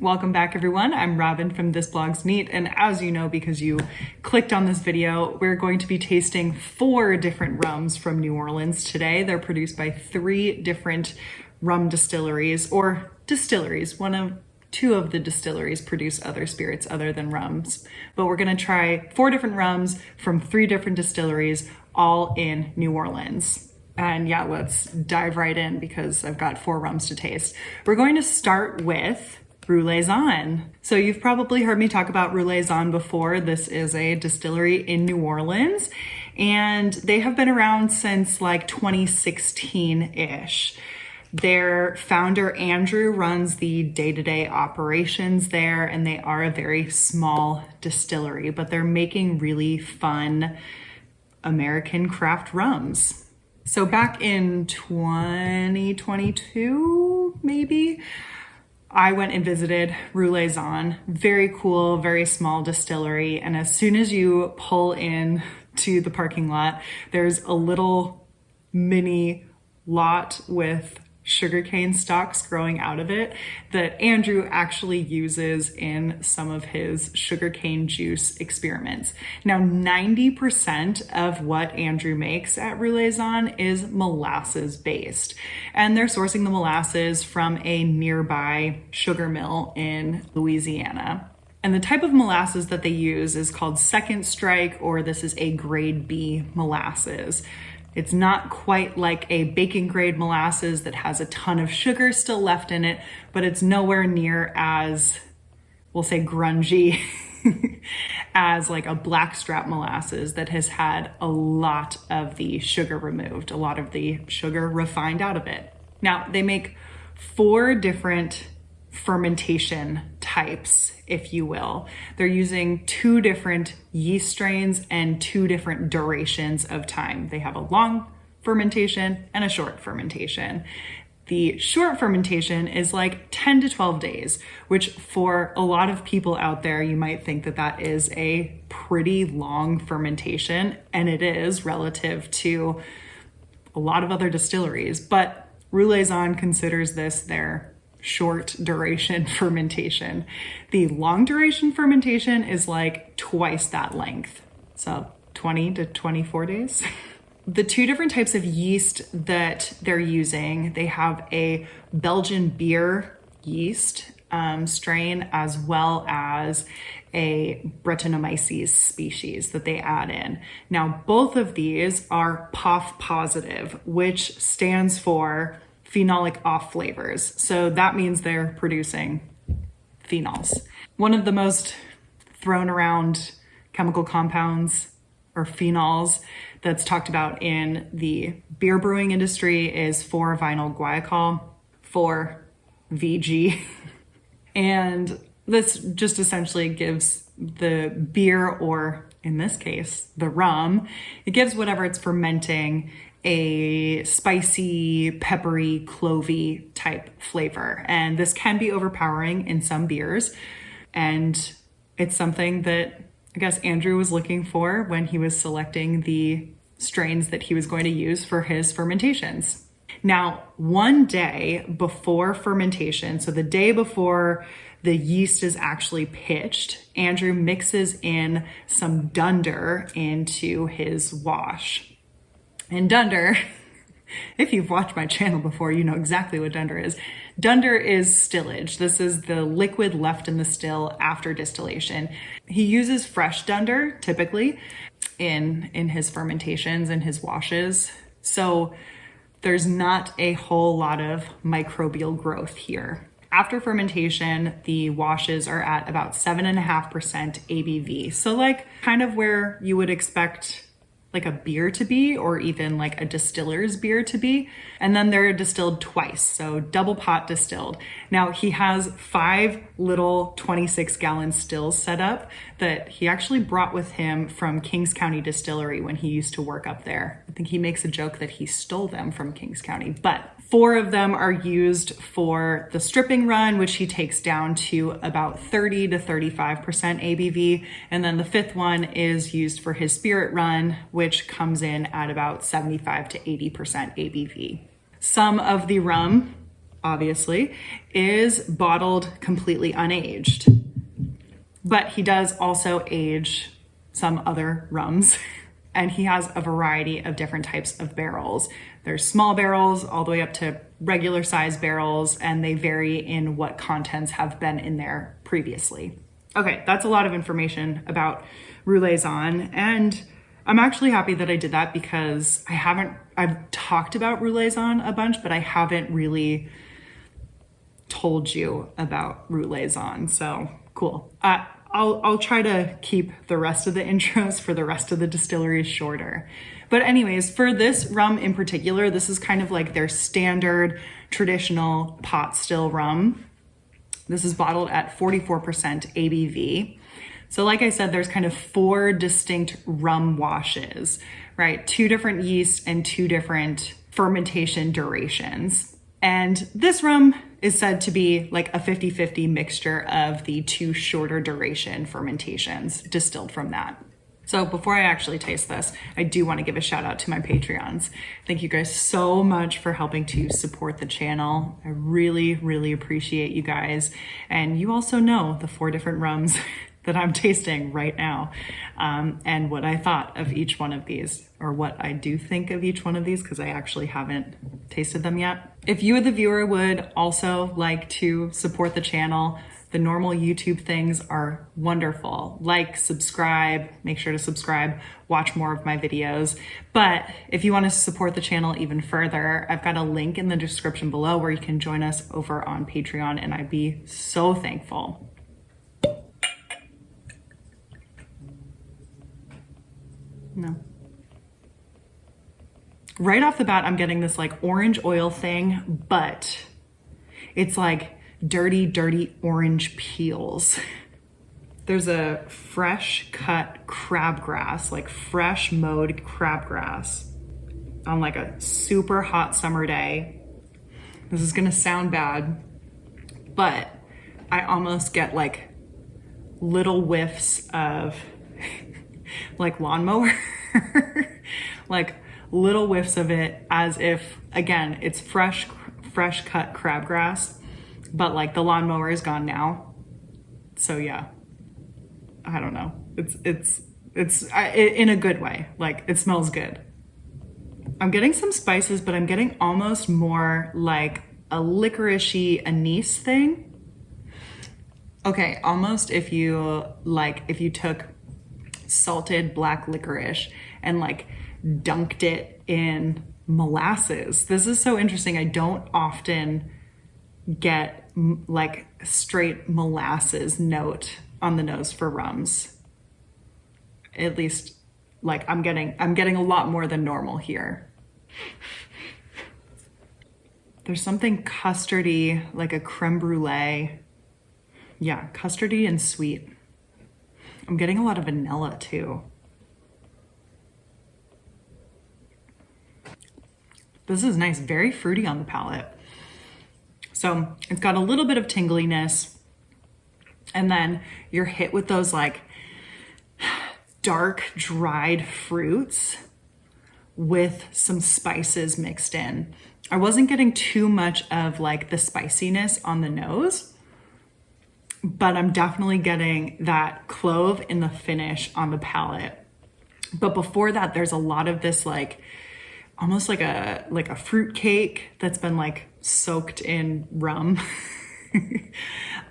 Welcome back everyone, I'm Robin from This Blog's Neat, and as you know because you clicked on this video, we're going to be tasting 4 different rums from New Orleans today. They're produced by 3 different rum distilleries, or distilleries. Two of the distilleries produce other spirits other than rums. But we're gonna try 4 different rums from 3 different distilleries, all in New Orleans. And yeah, let's dive right in because I've got 4 rums to taste. We're going to start with Roulaison. So you've probably heard me talk about Roulaison before. This is a distillery in New Orleans, and they have been around since like 2016-ish. Their founder, Andrew, runs the day-to-day operations there, and they are a very small distillery, but they're making really fun American craft rums. So back in 2022, maybe, I went and visited Roulaison. Very cool, very small distillery. And as soon as you pull in to the parking lot, there's a little mini lot with sugarcane stalks growing out of it that Andrew actually uses in some of his sugarcane juice experiments. Now, 90% of what Andrew makes at Roulaison is molasses based, and they're sourcing the molasses from a nearby sugar mill in Louisiana. And the type of molasses that they use is called second strike, or this is a grade B molasses. It's not quite like a baking grade molasses that has a ton of sugar still left in it, but it's nowhere near as, we'll say, grungy as like a Blackstrap molasses that has had a lot of the sugar removed, a lot of the sugar refined out of it. Now, they make 4 different fermentation types, if you will. They're using 2 different yeast strains and 2 different durations of time. They have a long fermentation and a short fermentation. The short fermentation is like 10 to 12 days, which for a lot of people out there, you might think that that is a pretty long fermentation, and it is relative to a lot of other distilleries, but Roulaison considers this their short duration fermentation. The long duration fermentation is like twice that length, so 20 to 24 days. The 2 different types of yeast that they're using, they have a Belgian beer yeast strain, as well as a Brettanomyces species that they add in. Now, both of these are POF positive, which stands for phenolic off flavors. So that means they're producing phenols. One of the most thrown around chemical compounds or phenols that's talked about in the beer brewing industry is 4-vinyl guaiacol, 4-VG. And this just essentially gives the beer, or in this case, the rum, it gives whatever it's fermenting a spicy, peppery, clovey type flavor. And this can be overpowering in some beers. And it's something that I guess Andrew was looking for when he was selecting the strains that he was going to use for his fermentations. Now, one day before fermentation, so the day before the yeast is actually pitched, Andrew mixes in some dunder into his wash. And dunder, if you've watched my channel before, you know exactly what dunder is. Dunder is stillage. This is the liquid left in the still after distillation. He uses fresh dunder typically in his fermentations and his washes. So there's not a whole lot of microbial growth here. After fermentation, the washes are at about 7.5% ABV. So like kind of where you would expect like a beer to be, or even like a distiller's beer to be. And then they're distilled twice, so double pot distilled. Now he has 5 little 26-gallon stills set up that he actually brought with him from Kings County Distillery when he used to work up there. I think he makes a joke that he stole them from Kings County, but 4 of them are used for the stripping run, which he takes down to about 30 to 35% ABV. And then the 5th one is used for his spirit run, which comes in at about 75 to 80% ABV. Some of the rum obviously, is bottled completely unaged. But he does also age some other rums, and he has a variety of different types of barrels. There's small barrels all the way up to regular size barrels, and they vary in what contents have been in there previously. Okay, that's a lot of information about Roulaison, and I'm actually happy that I did that because I've talked about Roulaison a bunch, but I haven't really told you about Roulaison, so cool. I'll try to keep the rest of the intros for the rest of the distilleries shorter. But anyways, for this rum in particular, this is kind of like their standard traditional pot still rum. This is bottled at 44% ABV. So like I said, there's kind of 4 distinct rum washes, right? 2 different yeasts and 2 different fermentation durations. And this rum is said to be like a 50-50 mixture of the 2 shorter duration fermentations distilled from that. So before I actually taste this, I do want to give a shout out to my Patreons. Thank you guys so much for helping to support the channel. I really, really appreciate you guys. And you also know the 4 different rums that I'm tasting right now, and what I thought of each one of these, or what I do think of each one of these, because I actually haven't tasted them yet. If you, the viewer, would also like to support the channel, the normal YouTube things are wonderful. Like, subscribe, make sure to subscribe, watch more of my videos. But if you want to support the channel even further, I've got a link in the description below where you can join us over on Patreon, and I'd be so thankful. No. Right off the bat, I'm getting this like orange oil thing, but it's like dirty, dirty orange peels. There's a fresh cut crabgrass, like fresh mowed crabgrass on like a super hot summer day. This is gonna sound bad, but I almost get like little whiffs of like lawnmower, like little whiffs of it, as if, again, it's fresh cut crabgrass, but like the lawnmower is gone now. So yeah, I don't know. It's in a good way. Like, it smells good. I'm getting some spices, but I'm getting almost more like a licoricey anise thing. Okay, almost if you took salted black licorice and like dunked it in molasses. This is so interesting. I don't often get like straight molasses note on the nose for rums. At least like I'm getting a lot more than normal here. There's something custardy, like a creme brulee. Yeah, custardy and sweet. I'm getting a lot of vanilla too. This is nice, very fruity on the palate. So it's got a little bit of tingliness, and then you're hit with those like dark dried fruits with some spices mixed in. I wasn't getting too much of like the spiciness on the nose, but I'm definitely getting that clove in the finish on the palate. But before that, there's a lot of this like almost like a fruit cake that's been like soaked in rum.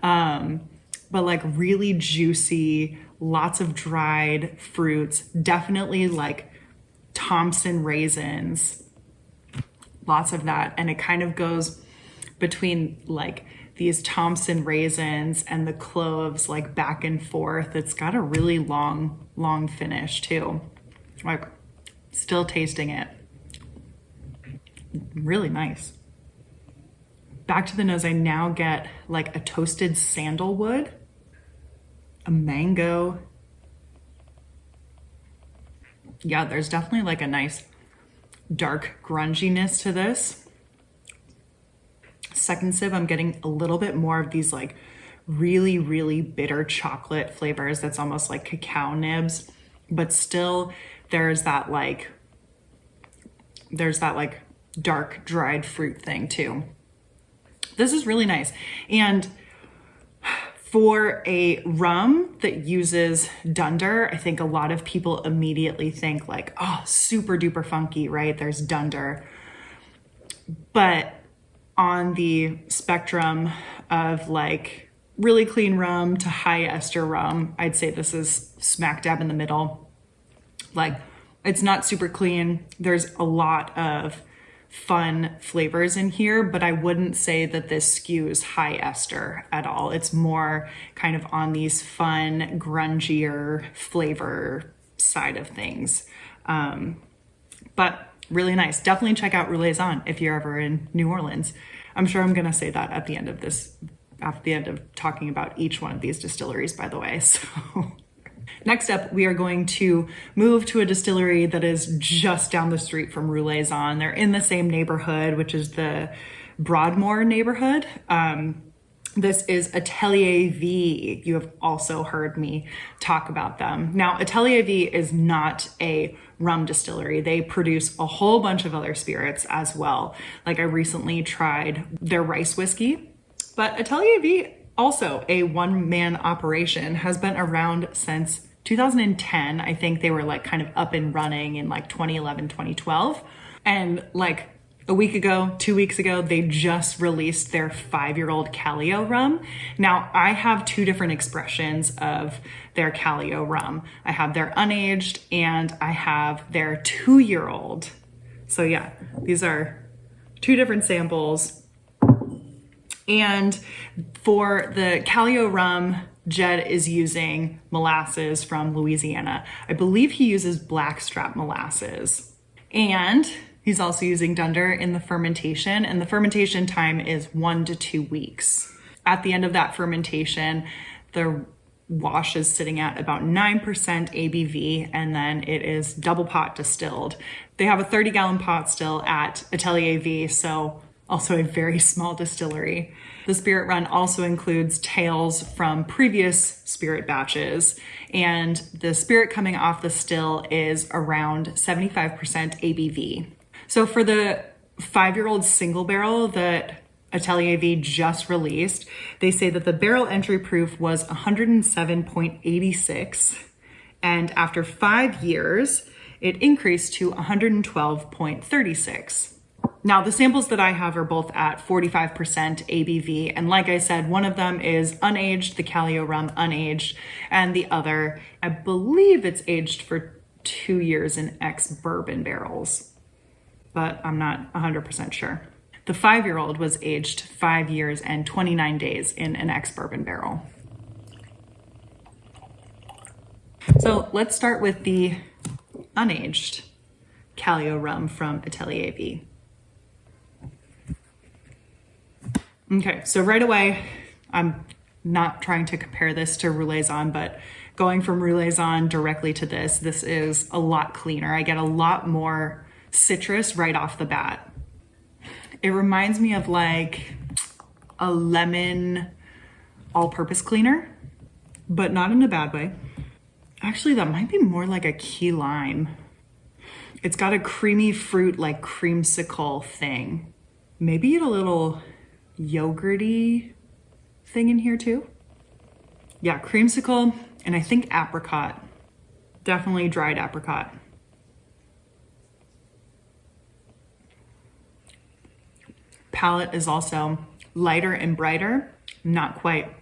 But like really juicy, lots of dried fruits, definitely like Thompson raisins, lots of that. And it kind of goes between like these Thompson raisins and the cloves, like back and forth. It's got a really long finish too. Like, still tasting it. Really nice. Back to the nose, I now get like a toasted sandalwood, a mango. Yeah, there's definitely like a nice dark grunginess to this. Second sip, I'm getting a little bit more of these like really bitter chocolate flavors that's almost like cacao nibs, but still there's that like dark dried fruit thing too. This is really nice. And for a rum that uses dunder, I think a lot of people immediately think like, oh, super duper funky, right? There's dunder. But on the spectrum of like really clean rum to high ester rum, I'd say this is smack dab in the middle. Like, it's not super clean. There's a lot of fun flavors in here, but I wouldn't say that this skews high ester at all. It's more kind of on these fun, grungier flavor side of things. But really nice. Definitely check out Roulaison if you're ever in New Orleans. I'm sure I'm going to say that at the end of this, at the end of talking about each one of these distilleries, by the way. So next up, we are going to move to a distillery that is just down the street from Roulaison. They're in the same neighborhood, which is the Broadmoor neighborhood. This is Atelier Vie. You have also heard me talk about them. Now, Atelier Vie is not a rum distillery. They produce a whole bunch of other spirits as well. Like, I recently tried their rice whiskey, but Atelier Vie, also a one-man operation, has been around since 2010. I think they were like kind of up and running in like 2011, 2012. And like a week ago, 2 weeks ago, they just released their 5-year-old Calio rum. Now, I have two different expressions of their Calio rum. I have their unaged and I have their 2-year-old. So yeah, these are two different samples. And for the Calio rum, Jed is using molasses from Louisiana. I believe he uses Blackstrap molasses. And he's also using dunder in the fermentation, and the fermentation time is 1 to 2 weeks. At the end of that fermentation, the wash is sitting at about 9% ABV, and then it is double pot distilled. They have a 30-gallon pot still at Atelier Vie, so also a very small distillery. The spirit run also includes tails from previous spirit batches, and the spirit coming off the still is around 75% ABV. So for the 5-year-old single barrel that Atelier Vie just released, they say that the barrel entry proof was 107.86, and after 5 years, it increased to 112.36. Now, the samples that I have are both at 45% ABV. And like I said, one of them is unaged, the Calio rum unaged, and the other, I believe it's aged for 2 years in ex-bourbon barrels, but I'm not 100% sure. The 5-year-old was aged 5 years and 29 days in an ex-bourbon barrel. So let's start with the unaged Calio rum from Atelier Vie. Okay, so right away, I'm not trying to compare this to Roulaison, but going from Roulaison directly to this is a lot cleaner. I get a lot more citrus right off the bat. It reminds me of like a lemon all-purpose cleaner, but not in a bad way. Actually, that might be more like a key lime. It's got a creamy fruit, like creamsicle thing. Maybe a little yogurty thing in here too. Yeah, creamsicle, and I think apricot. Definitely dried apricot. Palate is also lighter and brighter, not quite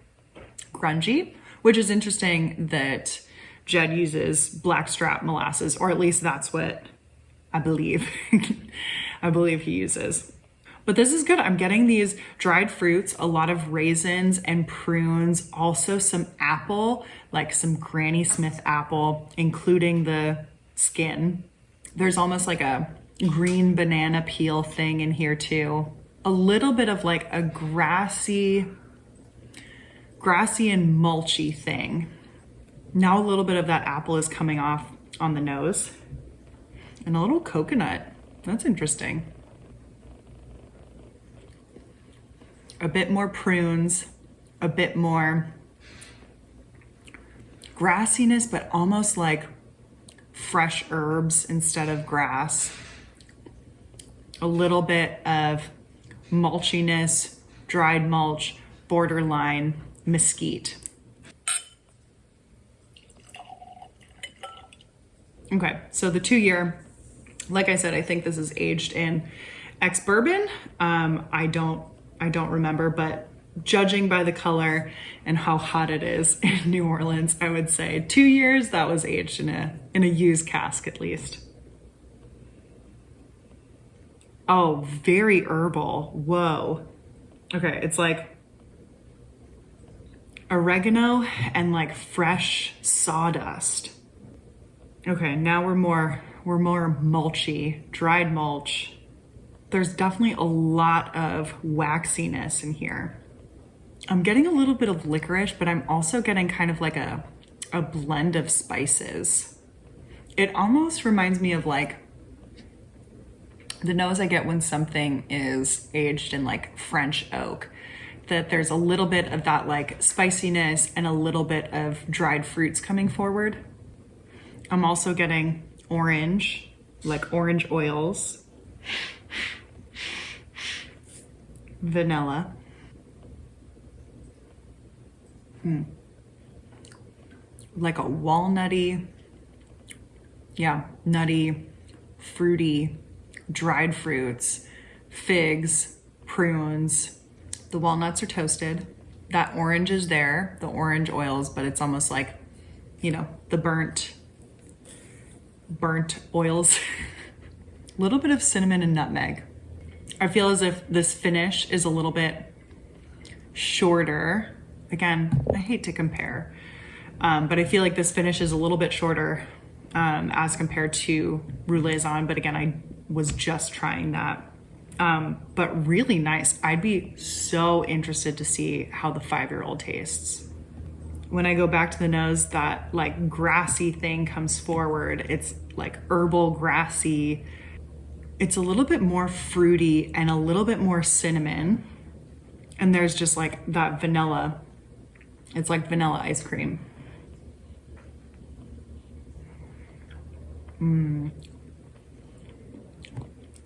grungy, which is interesting that Jed uses Blackstrap molasses, or at least that's what I believe. I believe he uses. But this is good. I'm getting these dried fruits, a lot of raisins and prunes, also some apple, like some Granny Smith apple, including the skin. There's almost like a green banana peel thing in here too. A little bit of like a grassy and mulchy thing. Now a little bit of that apple is coming off on the nose. And a little coconut. That's interesting. A bit more prunes, a bit more grassiness, but almost like fresh herbs instead of grass. A little bit of mulchiness, dried mulch, borderline, mesquite. Okay, so the 2-year, like I said, I think this is aged in ex-bourbon. I don't remember, but judging by the color and how hot it is in New Orleans, I would say 2 years, that was aged in a used cask at least. Oh, very herbal. Whoa. Okay, it's like oregano and like fresh sawdust. Okay, now we're more mulchy, dried mulch. There's definitely a lot of waxiness in here. I'm getting a little bit of licorice, but I'm also getting kind of like a blend of spices. It almost reminds me of like the nose I get when something is aged in like French oak, that there's a little bit of that like spiciness and a little bit of dried fruits coming forward. I'm also getting orange, like orange oils, vanilla. Like a walnutty, nutty, fruity, dried fruits, figs, prunes. The walnuts are toasted. That orange is there, the orange oils, but it's almost like, the burnt oils. A little bit of cinnamon and nutmeg. I feel as if this finish is a little bit shorter. Again, I hate to compare, but I feel like this finish is a little bit shorter as compared to Roulaison. But again, I was just trying that. But really nice. I'd be so interested to see how the 5-year-old tastes. When I go back to the nose, that like grassy thing comes forward. It's like herbal, grassy. It's a little bit more fruity and a little bit more cinnamon. And there's just like that vanilla. It's like vanilla ice cream.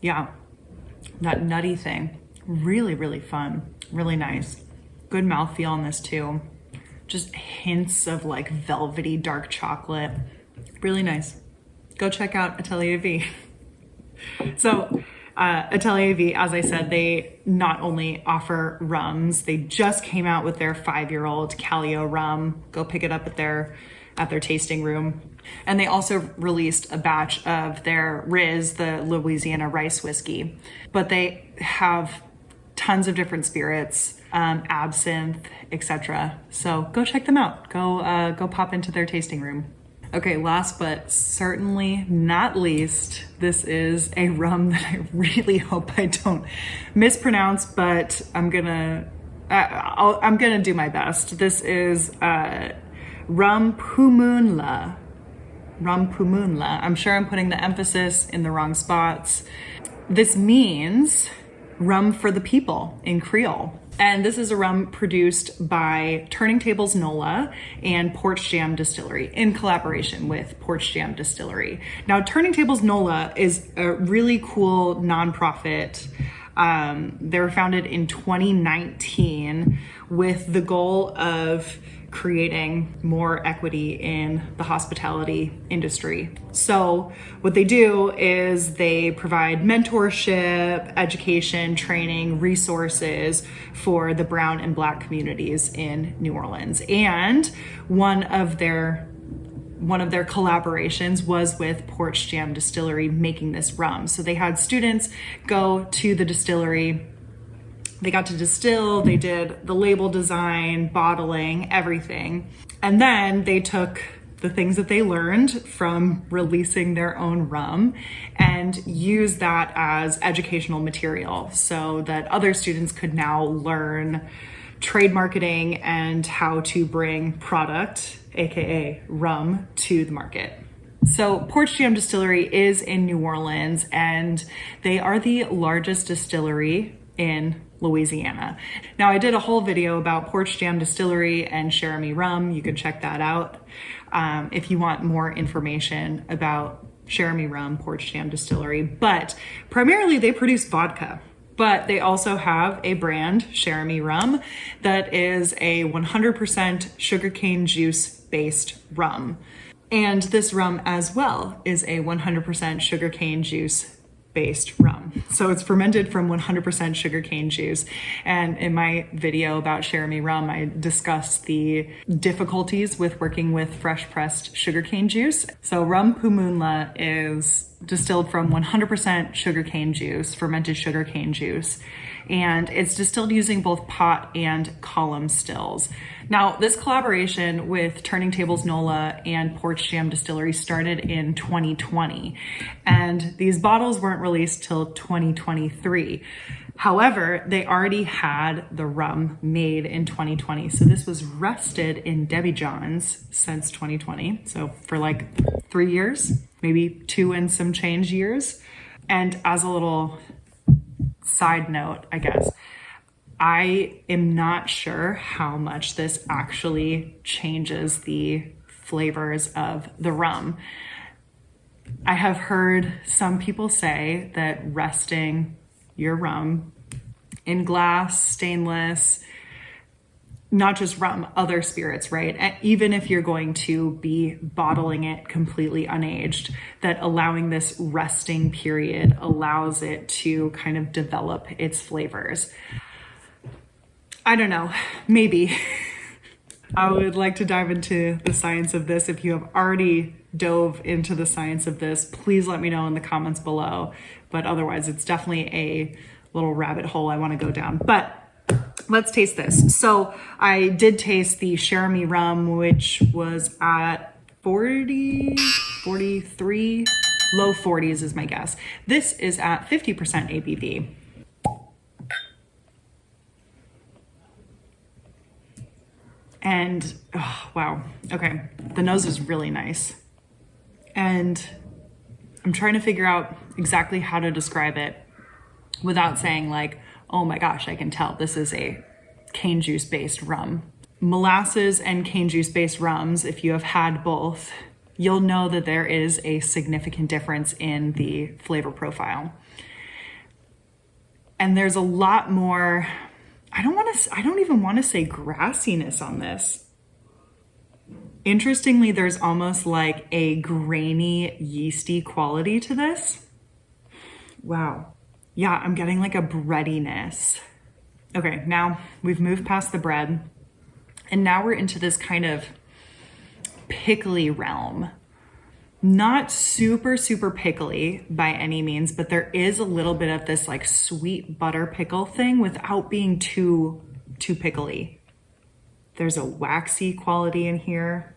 Yeah, that nutty thing. Really, really fun. Really nice. Good mouthfeel on this too. Just hints of like velvety dark chocolate. Really nice. Go check out Atelier Vie. So Atelier Vie, as I said, they not only offer rums, they just came out with their 5-year-old Calio rum. Go pick it up at their tasting room. And they also released a batch of their Riz, the Louisiana rice whiskey. But they have tons of different spirits, absinthe, etc. So go check them out. Go pop into their tasting room. Okay, last but certainly not least, this is a rum that I really hope I don't mispronounce, but I'm gonna do my best. This is Rum Pumla. Rum Pumla. I'm sure I'm putting the emphasis in the wrong spots. This means rum for the people in Creole. And this is a rum produced by Turning Tables NOLA and Porchjam Distillery in collaboration with Porchjam Distillery. Now, Turning Tables NOLA is a really cool nonprofit. They were founded in 2019 with the goal of creating more equity in the hospitality industry. So what they do is they provide mentorship, education, training, resources for the brown and black communities in New Orleans. And one of their collaborations was with Porchjam Distillery making this rum. So they had students go to the distillery. They got to distill, they did the label design, bottling, everything. And then they took the things that they learned from releasing their own rum and used that as educational material so that other students could now learn trade marketing and how to bring product, AKA rum, to the market. So Porchjam Distillery is in New Orleans and they are the largest distillery in Louisiana. Now, I did a whole video about Porchjam Distillery and Cherami Rum. You can check that out if you want more information about Cherami Rum, Porchjam Distillery. But primarily they produce vodka. But they also have a brand, Cherami Rum, that is a 100% sugarcane juice based rum. And this rum as well is a 100% sugarcane juice based rum. So it's fermented from 100% sugarcane juice. And in my video about Cherami Rum, I discussed the difficulties with working with fresh pressed sugarcane juice. So Rum Pumla is distilled from 100% sugarcane juice, fermented sugarcane juice. And it's distilled using both pot and column stills. Now, this collaboration with Turning Tables NOLA and Porchjam Distillery started in 2020, and these bottles weren't released till 2023. However, they already had the rum made in 2020. So this was rested in demijohns since 2020. So for like 3 years, maybe 2 and some change years. And as a little side note, I guess, I am not sure how much this actually changes the flavors of the rum. I have heard some people say that resting your rum in glass, stainless, not just rum, other spirits, right? And even if you're going to be bottling it completely unaged, that allowing this resting period allows it to kind of develop its flavors. I don't know, maybe. I would like to dive into the science of this. If you have already dove into the science of this, please let me know in the comments below. But otherwise, it's definitely a little rabbit hole I want to go down. But let's taste this. So I did taste the Cherami Rum, which was at 40, 43, low 40s is my guess. This is at 50% ABV. And, oh, wow, okay, the nose is really nice. And I'm trying to figure out exactly how to describe it without saying like, oh my gosh, I can tell this is a cane juice based rum. Molasses and cane juice based rums, if you have had both, you'll know that there is a significant difference in the flavor profile. And there's a lot more, I don't even want to say grassiness on this. Interestingly, there's almost like a grainy, yeasty quality to this. Wow. Yeah, I'm getting like a breadiness. Okay, now we've moved past the bread, and now we're into this kind of pickly realm. Not super, super pickly by any means, but there is a little bit of this like sweet butter pickle thing without being too pickly. There's a waxy quality in here.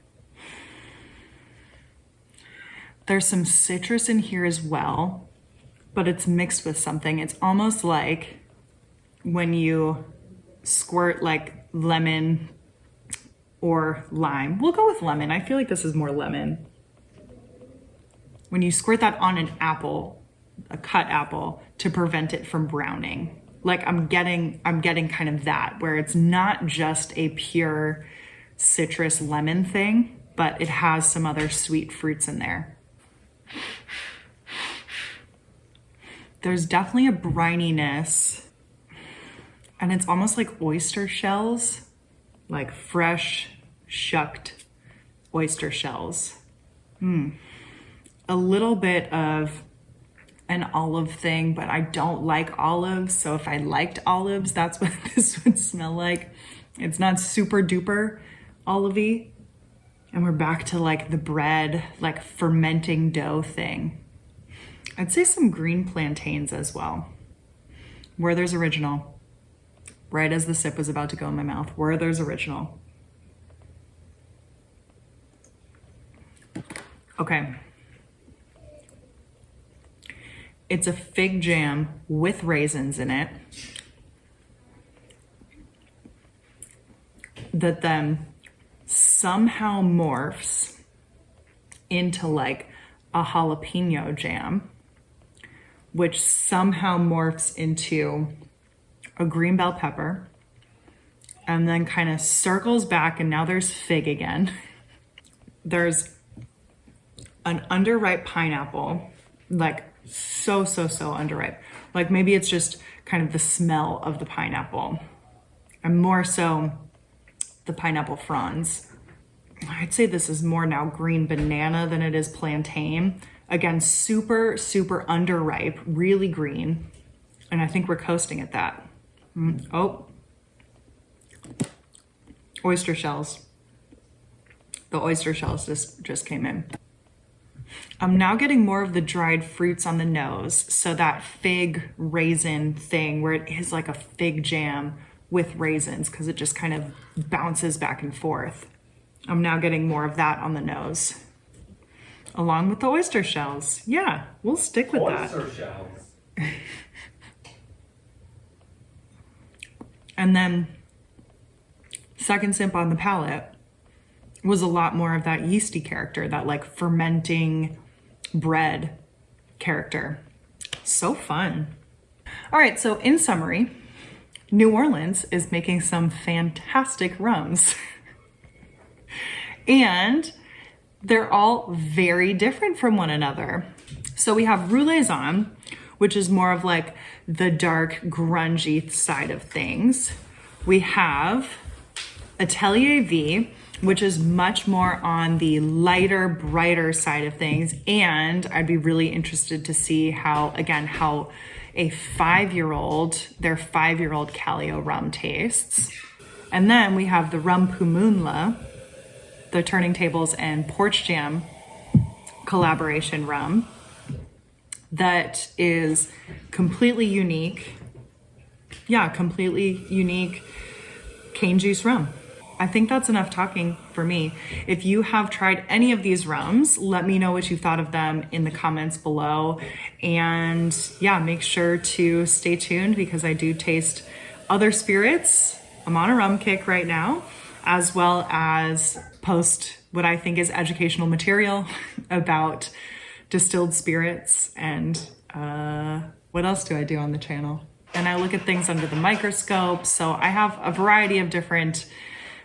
There's some citrus in here as well, but it's mixed with something. It's almost like when you squirt like lemon or lime. We'll go with lemon. I feel like this is more lemon. When you squirt that on an apple, a cut apple, to prevent it from browning. Like I'm getting kind of that, where it's not just a pure citrus lemon thing, but it has some other sweet fruits in there. There's definitely a brininess, and it's almost like oyster shells, like fresh shucked oyster shells. A little bit of an olive thing, but I don't like olives. So if I liked olives, that's what this would smell like. It's not super duper olivey. And we're back to like the bread, like fermenting dough thing. I'd say some green plantains as well. Werther's Original. Right as the sip was about to go in my mouth. Werther's Original. Okay. It's a fig jam with raisins in it that then somehow morphs into like a jalapeno jam, which somehow morphs into a green bell pepper, and then kind of circles back, and now there's fig again. There's an underripe pineapple, like so underripe. Like maybe it's just kind of the smell of the pineapple, and more so the pineapple fronds. I'd say this is more now green banana than it is plantain. Again, super, super underripe, really green. And I think we're coasting at that. Oh, oyster shells. The oyster shells just came in. I'm now getting more of the dried fruits on the nose. So that fig raisin thing where it is like a fig jam with raisins, because it just kind of bounces back and forth. I'm now getting more of that on the nose, along with the oyster shells. Yeah, we'll stick with that. Oyster shells. And then second sip on the palate was a lot more of that yeasty character, that like fermenting bread character. So fun. All right, so in summary, New Orleans is making some fantastic rums. And they're all very different from one another. So we have Roulaison, which is more of like the dark, grungy side of things. We have Atelier Vie, which is much more on the lighter, brighter side of things. And I'd be really interested to see how a 5-year-old, their 5-year-old Calio rum tastes. And then we have the Rum Pumla, the Turning Tables and Porchjam collaboration rum that is completely unique. Yeah, completely unique cane juice rum. I think that's enough talking for me. If you have tried any of these rums, let me know what you thought of them in the comments below. And yeah, make sure to stay tuned because I do taste other spirits. I'm on a rum kick right now, as well as post what I think is educational material about distilled spirits and what else do I do on the channel? And I look at things under the microscope. So I have a variety of different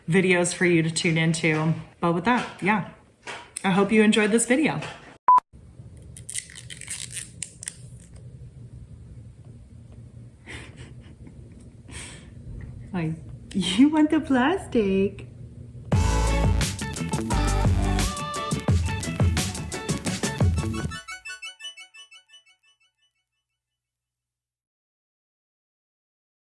videos for you to tune into. But with that, yeah, I hope you enjoyed this video. Like, you want the plastic?